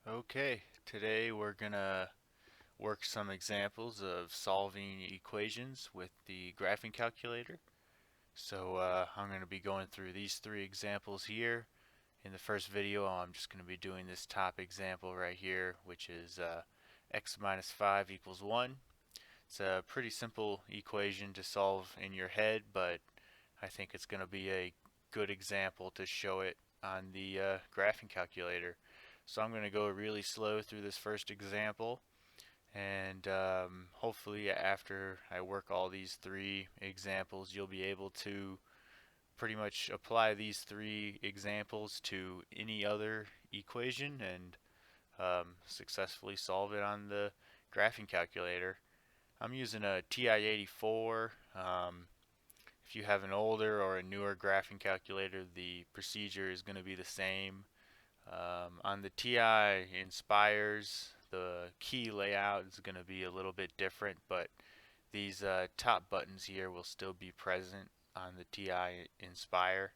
Okay, today we're gonna work some examples of solving equations with the graphing calculator. I'm gonna be going through these three examples here. In the first video, I'm just gonna be doing this top example right here, which is x minus 5 equals 1. It's a pretty simple equation to solve in your head, but I think it's gonna be a good example to show it on the graphing calculator. So I'm going to go really slow through this first example, and hopefully after I work all these three examples, you'll be able to pretty much apply these three examples to any other equation and successfully solve it on the graphing calculator. I'm using a TI-84. If you have an older or a newer graphing calculator, the procedure is going to be the same. On the TI Inspires, the key layout is going to be a little bit different, but these top buttons here will still be present on the TI Inspire.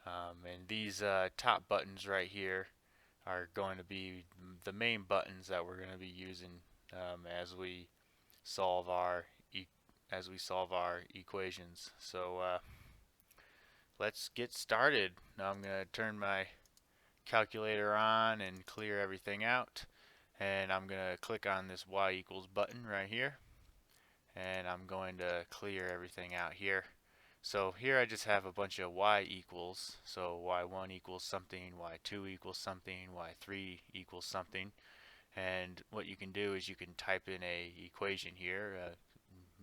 And these top buttons right here are going to be the main buttons that we're going to be using as we solve our equations. Let's get started. Now I'm going to turn my calculator on and clear everything out, and I'm going to click on this y equals button right here, and I'm going to clear everything out here. So here I just have a bunch of y equals, so y1 equals something, y2 equals something, y3 equals something. And what you can do is you can type in a equation here,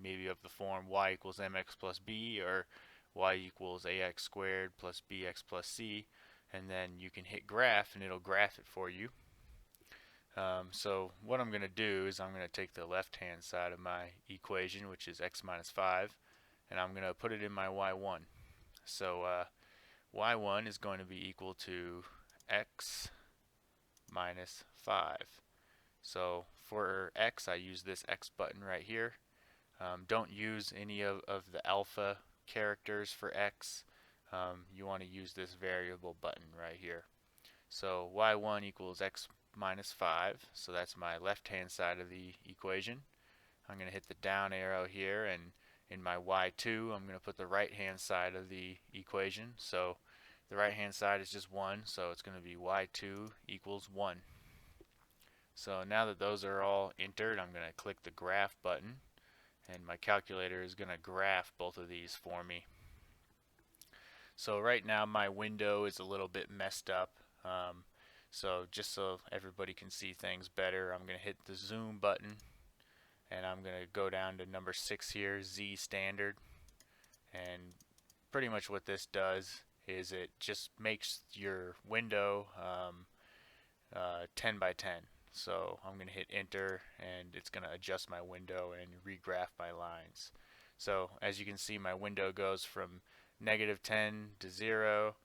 maybe of the form y equals mx plus b, or y equals ax squared plus bx plus c, and then you can hit graph and it'll graph it for you. So what I'm going to do is I'm going to take the left hand side of my equation, which is x minus 5, and I'm going to put it in my y1. So y1 is going to be equal to x minus 5. So for x, I use this x button right here. Don't use any of the alpha characters for x. You want to use this variable button right here. So y1 equals x minus 5, so that's my left hand side of the equation. I'm going to hit the down arrow here, and in my y2 I'm going to put the right hand side of the equation. So the right hand side is just 1, so it's going to be y2 equals 1. So now that those are all entered, I'm going to click the graph button, and my calculator is going to graph both of these for me. So right now my window is a little bit messed up. So just so everybody can see things better, I'm going to hit the zoom button, and I'm going to go down to number 6 here, Z standard. And pretty much what this does is it just makes your window 10 by 10. So I'm going to hit enter, and it's going to adjust my window and regraph my lines. So as you can see, my window goes from negative 10 to 0,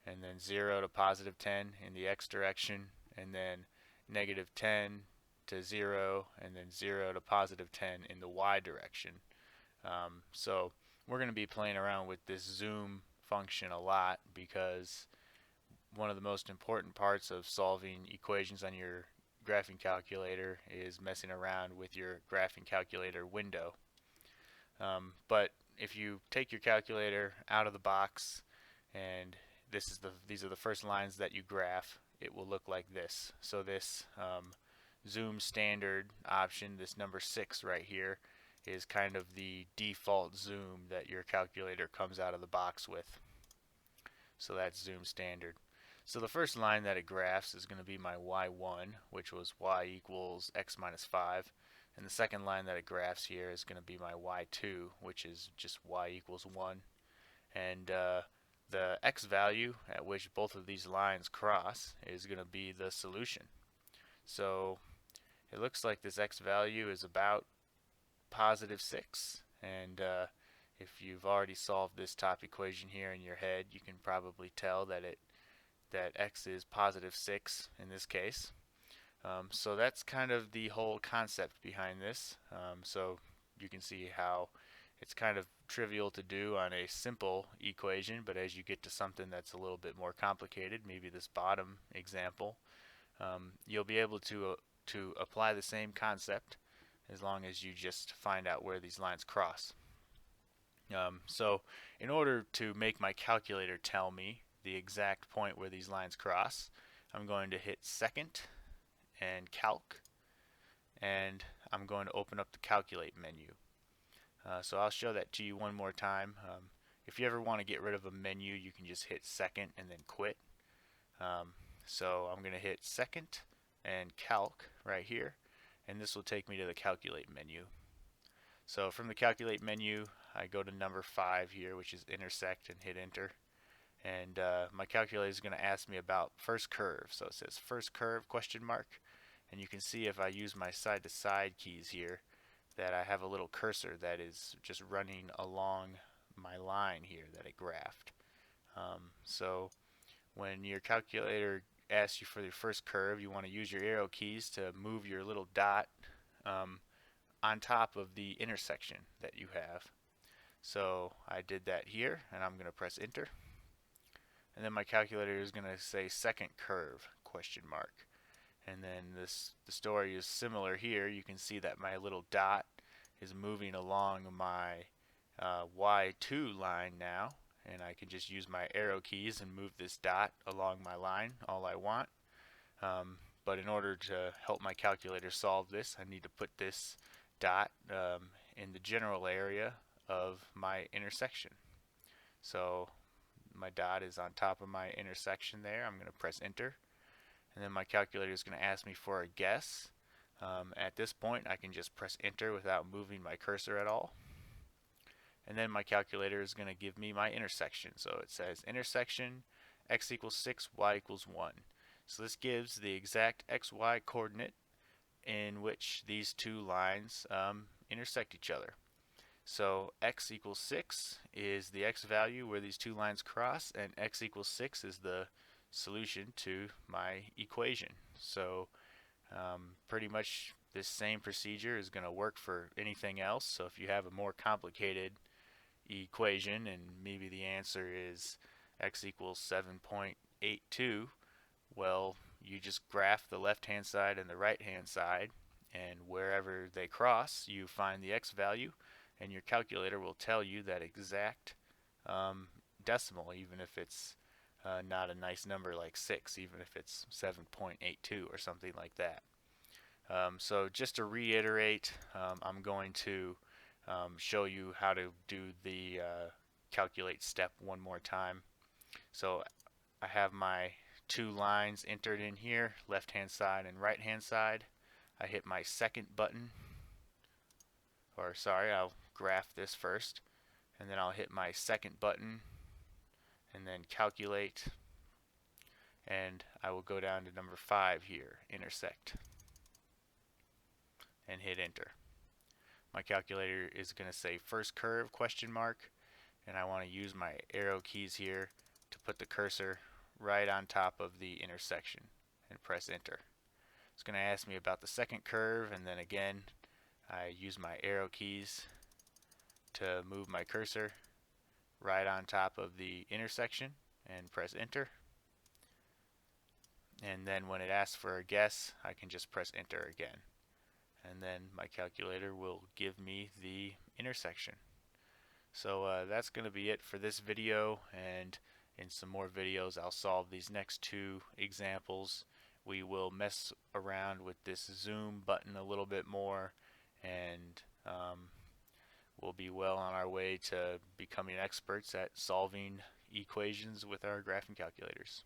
and then 0 to positive 10 in the x direction, and then negative 10 to 0, and then 0 to positive 10 in the y direction. So we're going to be playing around with this zoom function a lot, because one of the most important parts of solving equations on your graphing calculator is messing around with your graphing calculator window. But if you take your calculator out of the box, and these are the first lines that you graph, it will look like this. So this zoom standard option, this number 6 right here, is kind of the default zoom that your calculator comes out of the box with. So that's zoom standard. So the first line that it graphs is going to be my y1, which was y equals x minus 5. And the second line that it graphs here is going to be my y2, which is just y equals 1. And the x value at which both of these lines cross is going to be the solution. So it looks like this x value is about positive 6. And if you've already solved this top equation here in your head, you can probably tell that x is positive 6 in this case. So that's kind of the whole concept behind this. So you can see how it's kind of trivial to do on a simple equation, but as you get to something that's a little bit more complicated, maybe this bottom example, You'll be able to apply the same concept as long as you just find out where these lines cross. So in order to make my calculator tell me the exact point where these lines cross, I'm going to hit second and calc, and I'm going to open up the calculate menu. So I'll show that to you one more time. If you ever want to get rid of a menu, you can just hit second and then quit. So I'm going to hit second and calc right here, and this will take me to the calculate menu. So from the calculate menu, I go to number 5 here, which is intersect, and hit enter. And my calculator is going to ask me about first curve. So it says first curve question mark, and you can see if I use my side to side keys here that I have a little cursor that is just running along my line here that it graphed. So when your calculator asks you for your first curve, you want to use your arrow keys to move your little dot on top of the intersection that you have. So I did that here, and I'm going to press enter. And then my calculator is going to say second curve question mark. And then the story is similar here. You can see that my little dot is moving along my Y2 line now, and I can just use my arrow keys and move this dot along my line all I want. But in order to help my calculator solve this, I need to put this dot in the general area of my intersection. So my dot is on top of my intersection there. I'm going to press enter, and then my calculator is going to ask me for a guess. At this point, I can just press enter without moving my cursor at all. And then my calculator is going to give me my intersection. So it says intersection x equals 6, y equals 1. So this gives the exact xy coordinate in which these two lines intersect each other. So x equals 6 is the x value where these two lines cross, and x equals 6 is the solution to my equation. So pretty much this same procedure is going to work for anything else. So if you have a more complicated equation and maybe the answer is x equals 7.82, well, you just graph the left hand side and the right hand side, and wherever they cross you find the x value, and your calculator will tell you that exact decimal, even if it's not a nice number like 6, even if it's 7.82 or something like that. So just to reiterate, I'm going to show you how to do the calculate step one more time. So I have my two lines entered in here, left hand side and right hand side. I hit my second button, or sorry, I'll graph this first, and then I'll hit my second button and then calculate, and I will go down to number 5 here, intersect, and hit enter. My calculator is going to say first curve question mark, and I want to use my arrow keys here to put the cursor right on top of the intersection and press enter. It's going to ask me about the second curve, and then again I use my arrow keys to move my cursor right on top of the intersection and press enter. And then when it asks for a guess, I can just press enter again, and then my calculator will give me the intersection. So that's going to be it for this video, and in some more videos I'll solve these next two examples. We will mess around with this zoom button a little bit more, and we'll be well on our way to becoming experts at solving equations with our graphing calculators.